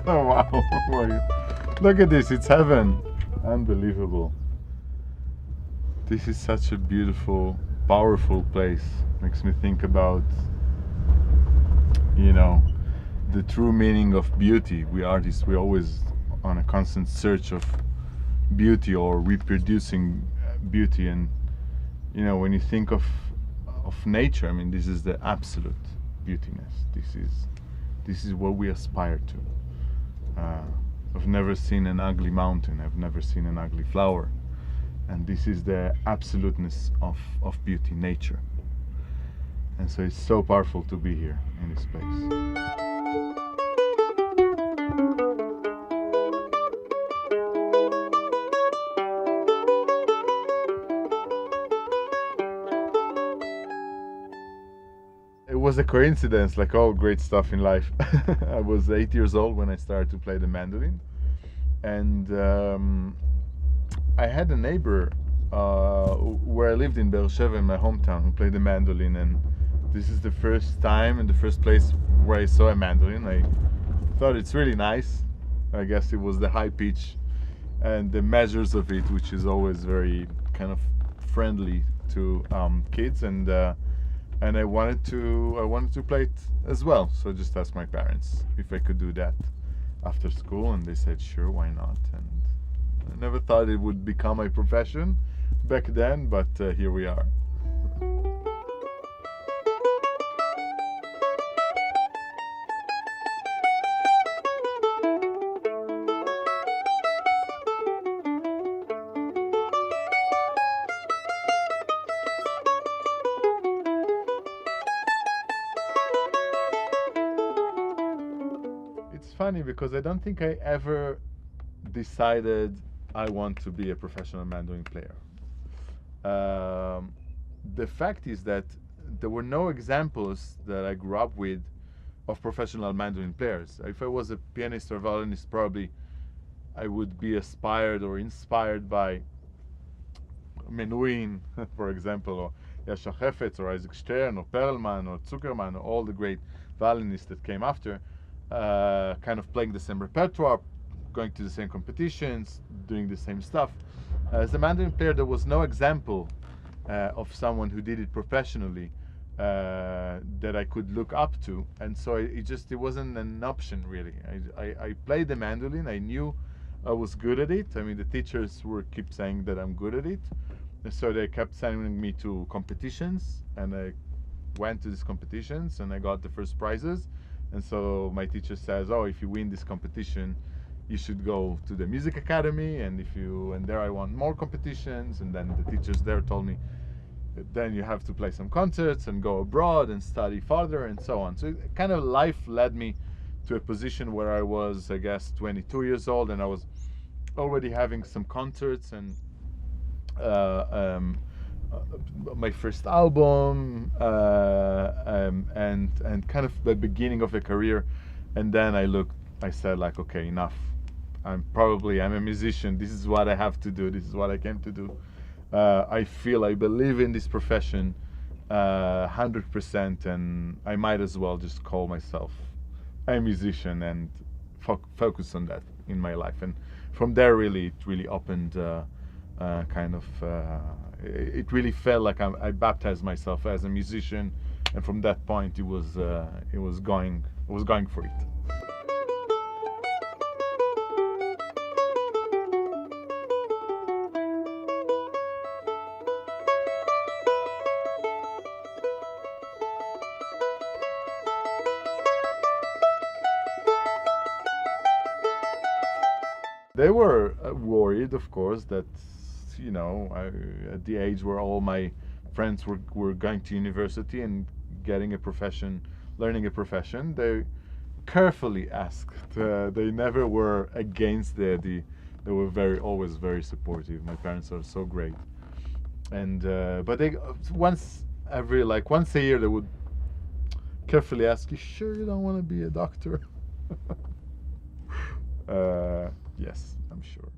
Wow. Look at this, it's heaven. Unbelievable. This is such a beautiful, powerful place. Makes me think about, the true meaning of beauty. We artists, we're always on a constant search of beauty or reproducing beauty. And, when you think of nature, I mean, this is the absolute beautiness. This is what we aspire to. I've never seen an ugly mountain. I've never seen an ugly flower. And this is the absoluteness of beauty, nature. And so it's so powerful to be here in this place. It was a coincidence, like all great stuff in life. I was 8 years old when I started to play the mandolin, and I had a neighbor where I lived in Beersheba, in my hometown, who played the mandolin, and this is the first time and the first place where I saw a mandolin. I thought it's really nice. I guess it was the high pitch and the measures of it, which is always very kind of friendly to kids, and I wanted to play it as well. So I just asked my parents if I could do that after school, and they said sure, why not. And I never thought it would become a profession back then, but here we are. It's funny because I don't think I ever decided I want to be a professional mandolin player. The fact is that there were no examples that I grew up with of professional mandolin players. If I was a pianist or violinist, probably I would be aspired or inspired by Menuhin, for example, or Yasha Hefetz, or Isaac Stern, or Perlman, or Zuckerman, or all the great violinists that came after, kind of playing the same repertoire, going to the same competitions, doing the same stuff. As a mandolin player, there was no example of someone who did it professionally that I could look up to, and so it wasn't an option really. I played the mandolin. I knew I was good at it. I mean, the teachers keep saying that I'm good at it, and so they kept sending me to competitions, and I went to these competitions, and I got the first prizes. And so my teacher says, "Oh, if you win this competition, you should go to the music academy, and there I won more competitions." And then the teachers there told me, then you have to play some concerts and go abroad and study further and so on. So kind of life led me to a position where I was, I guess, 22 years old, and I was already having some concerts and my first album and kind of the beginning of a career. And then I said, like, okay, enough. I'm a musician. This is what I have to do. This is what I came to do. I believe in this profession 100%, and I might as well just call myself a musician and focus on that in my life. And from there, it really opened it really felt like I baptized myself as a musician, and from that point, I was going for it. They were worried, of course, that at the age where all my friends were going to university and getting a profession, learning a profession, they carefully asked. They never were against the idea. They were always very supportive. My parents are so great, and but they once a year they would carefully ask, "You sure you don't want to be a doctor?" Yes, I'm sure.